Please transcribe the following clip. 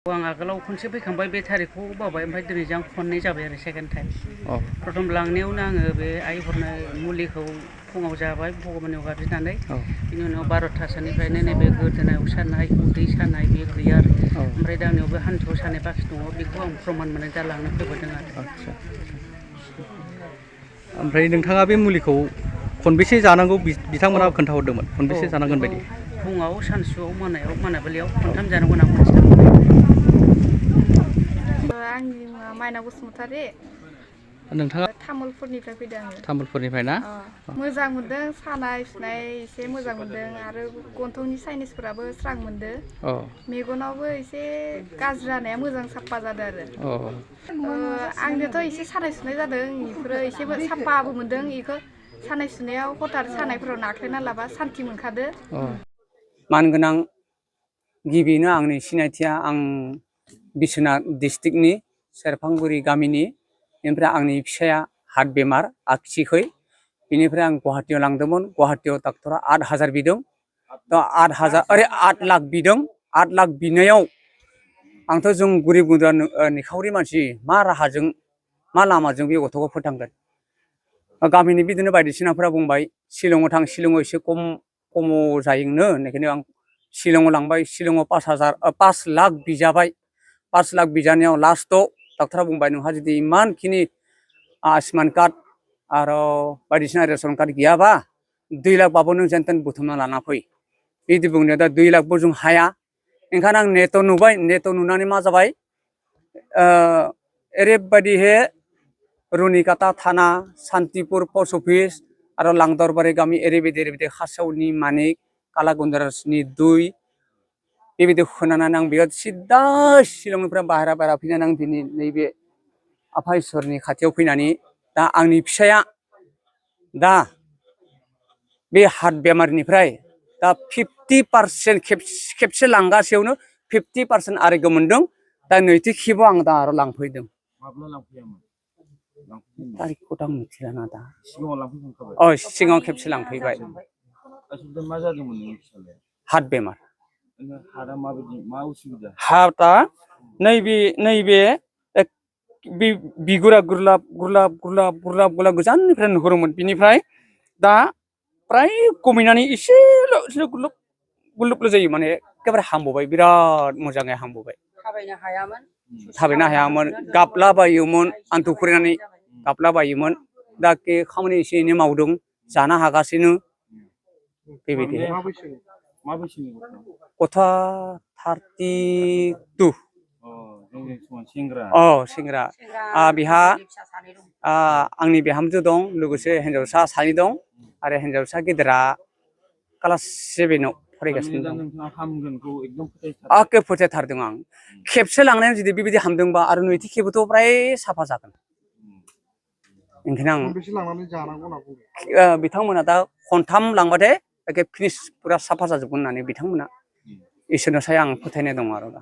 आं आगोलाव खनसे फैखांबाय बे थारिखखौ बावबाय ओमफ्राय दिनैजों आं खननै जाबाय आरो सेकेन्ड टाइम प्रथम लांनायावनो आङो बे आइ हरनाय मुलिखौ फुङाव जाबाय भगबाननियाव गाबज्रिनानै बिनि उनाव 12थासोनिफ्रायनो नैबे गोदोनायाव सानाय उदै सानाय बे गैया आरो ओमफ्राय दा आंनियाव बे हान्थुआव सानाय बाखि दङ बेखौ आं प्रमान मोननानै दा लांनो फैबावदों आरो ओमफ्राय नोंथाङा बे मुलिखौ खनबेसे जानांगौ बिथांमोना खोन्थाहरदोंमोन खनबेसे जानांगोन बायदि फुङाव सानसुआव मोनाबिलियाव खनथाम जानांगौ होनना मोनथिदों आंनि मुङा माइनाव बसुमतारी नोंथाङा तामुलपुरनिफ्राय फैदों आङो तामुलपुरनिफ्राय ना मोजां मोनदों सानाय सुनाय एसे मोजां मोनदों आरो गन्थंनि साइनिसफोराबो स्रां मोनदों मेगनावबो एसे गाज्रि जानाया मोजां साफा जादों आरो आंनोथ' एसे सानाय सुनाय जादों बेफोरो एसे साफाबो मोनदों बेखौ सानाय सुनायाव हथार सानायफोराव नाख्लायना लाबा सान्थि मोनखादो मानगोनां गिबियैनो आंनि सिनायथिया आं बिश्वनाथ डिस्ट्रिक्टनि सेरफांगुरि गामिनि बेनिफ्राय आंनि फिसाया हार्ट बेमार आगसिखै बेनिफ्राय आं गुवाहाटियाव लांदोंमोन गुवाहाटियाव डाक्टरा 8,000 बिदों थ' 8 लाख बिदों 8 लाख बिनायाव आंथ' जों गोरिब गुन्द्रा निखावरि मानसि मा राहाजों मा लामाजों बे गथ'खौ फोथांगोन गामिनि बिदिनो बायदिसिनाफोरा बुंबाय शिलंआव थां शिलंआव एसे खमाव जायोनो बेनिखायनो आं शिलंआव लांबाय शिलंआव 5 लाख बिजाबाय 5 लाख बिजानायाव लास्टआव डाक्टरा बुंबाय नोंहा जुदि इमानखिनि आयुष्मान कार्ड आरो बायदिसिना रेशन कार्ड गैयाबा 2 लाखबाबो नों जेन तेन बुथुमना लाना फै बिदि बुंनायाव दा 2 लाखबो जों हाया ओंखायनो आं नेटआव नुबाय नेटआव नुनानै मा जाबाय ओरैबायदिहे रुनिकाटा थाना सान्तिपुर पस्ट अफिस आरो लांदरबारि गामि ओरैबायदि खासेवनि मानिक कालागुन्दारासनि 2 बेबायदि खोनानानै आं बेयाव सिदा शिलंनिफ्राय बाहेरा फैनानै आं दिनै नैबे आफा इसोरनि खाथियाव फैनानै दा आंनि फिसाया दा बे हार्ट बेमारनिफ्राय दा 50% खेबसे लांगासेयावनो 50% आरोग्य मोनदों दा नैथि खेबाव आं दा आरो लांफैदों माब्ला लांफैयामोन तारिखखौथ' आं मिथिला ना दा सिगाङाव लांफैखांखाबाय सिगाङाव खेबसे लांफैबाय आसलथे मा जादोंमोन नोंनि फिसालाया हार्ट बेमार हार्टआ माबायदि मा उसुबिदा हार्टआ नैबे बिगुरा गुरलाब गोजाननिफ्राय नुहुरोमोन बिनिफ्राय दा प्राय कमिनानै एसेल' गुरलुबल' जायो माने एखेबारे हामबोबाय बिराद मोजाङै हामबोबाय थाबायनो हायामोन गाबलाबायोमोन आन्थु खुरनानै गाबलाबायोमोन दा खामानि एसे एनै मावदों जानो हागासिनो बेबायदि मा बैसोनि गथ'आ 32 सेंग्रा बिहा आंनि बिहामजो दं लोगोसे हिन्जावसा 2 दं आरो हिन्जावसा गिदिरा क्लास 7आव फरायगासिनो दं आंखौ फोथायथारदों आं खेबसे लांनायाव जुदि बेबायदि हामदोंबा आरो नैथि खेबथ' फ्राय साफा जागोन ओंखायनो आं बिथांमोना दा खनथाम लांबाथाय एखे फिनिश पुरा साफा जाजोबगोन होननानै बिथांमोना इसोरनि सायाव आं फोथायनाय दं आरो दा